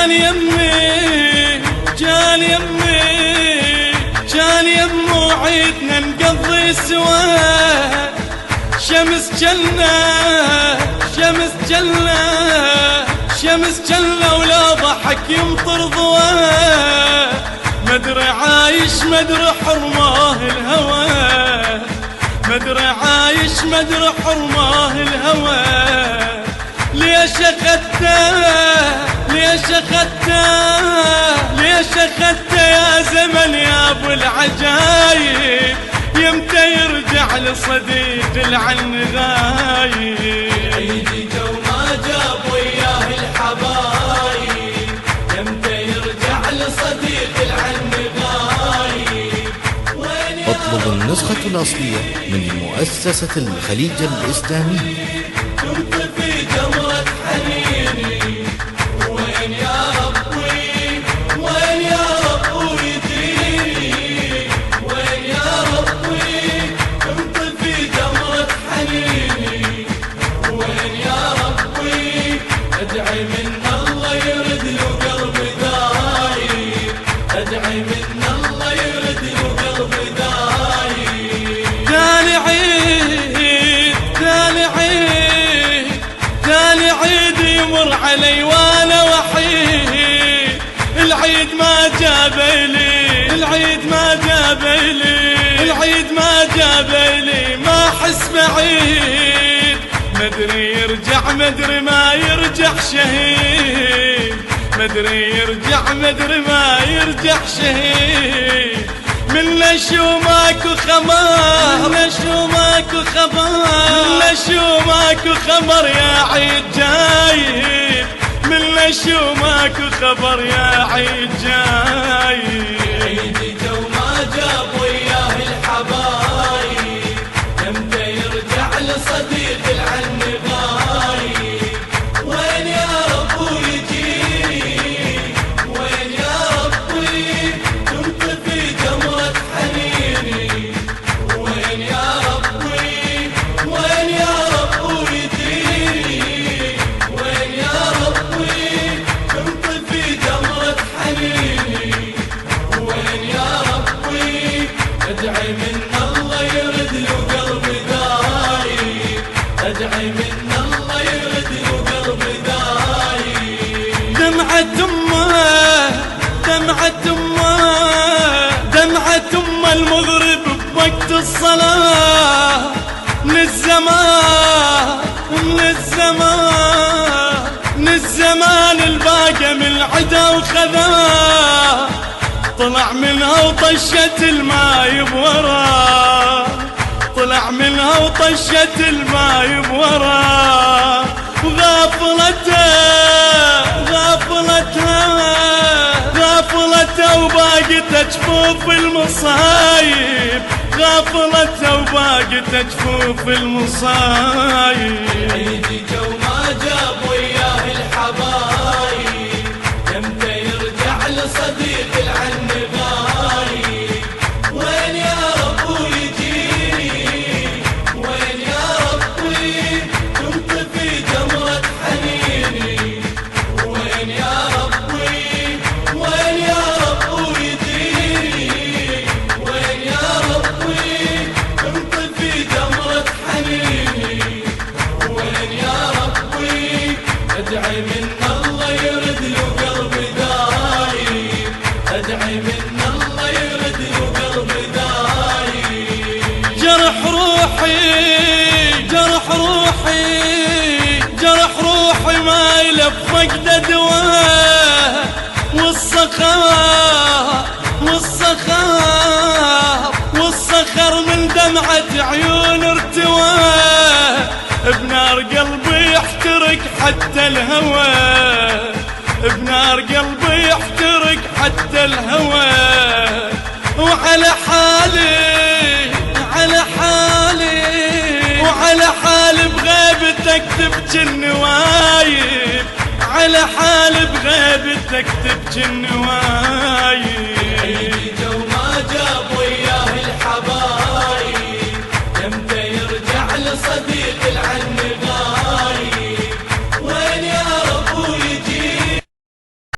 جاني يمي جاني يمي جاني يم وعيدنا نقضي سوا، شمس جلنا شمس جلنا شمس جلنا ولا ضحك يمطر ضوا، مدري عايش مدري حرماه الهوى، مدري عايش مدري حرماه الهوى. ليش اخذته ليش اخذته ليش اخذته يا زمن يا ابو العجايب، يمتى يرجع لصديق العن غايب. عيدي جو ما جاب وياه الحبايب، يمتى يرجع لصديق العن غايب. اطلب النسخة الأصلية من مؤسسة الخليج الإسلامي. كنت في جمرة حنيني، وين يا ربي وين يا رب يديني، وين يا ربي كنت في جمرة حنيني، وين يا ربي ادعي من الله يرد له قلب دايب، ادعي من الله يرد له قلب دايب. ثاني عيد ثاني عيد ثاني عيد يمر علي وانا وحيد، العيد ما جاب لي العيد ما جاب لي العيد ما جاب لي، ما احس بعيد، مدري يرجع مدري ما يرجع شهيد، مدري يرجع مدري ما يرجع شهيد. من شو ماكو خبر من شو ماكو خبر من شو ماكو خبر يا عيد جايب، من شو ماكو خبر يا عيد جايب. عيدي جو ما جاب وياه الحبايب، يمتى يرجع لصديق العن غايب. وين يا رب يجيني، وين يا ربي كنت في جمرة حنيني، وين يا ربي وين يا رب يديني، وين يا ربي كنت في جمرة حنيني، وين يا ربي ادعي من الله يرد له قلب دايب، ادعي من الله يرد له قلب دايب. دمعة امه دمعة امه دمعة امه المغرب بوقت الصلاة، من الزمان من الزمان من الزمان الباقى من العدا وخذاه، طلع منها وطشت الماي بوراه، طلع منها وطشت الماي بوراه، وغافلته غافلتها غافلته وباقته جفوف المصايب، غافلته وباقته جفوف المصايب. عيدي جو ما جاب وياه الحبايب، يمتى يرجع لصديق العن غايب. وين يا رب يجيني، وين يا ربي كنت في جمرة حنيني، وين يا ربي وين يا رب يديني، وين يا ربي كنت في جمرة حنيني، وين يا ربي ادعي من الله يرد له قلب دايب، ادعي من الله يرد له قلب دايب. جرح روحي جرح روحي جرح روحي ما يلف فقده دواء، والصخر والصخر والصخر من دمعة عيون ارتوى، بنار قلبي يحترق حتى الهوى، بنار قلبي يحترق حتى الهوى. وعلى حالي على حالي وعلى حالي بغيبتك تبكي النوايب، على حالي بغيبتك تبكي النوايب.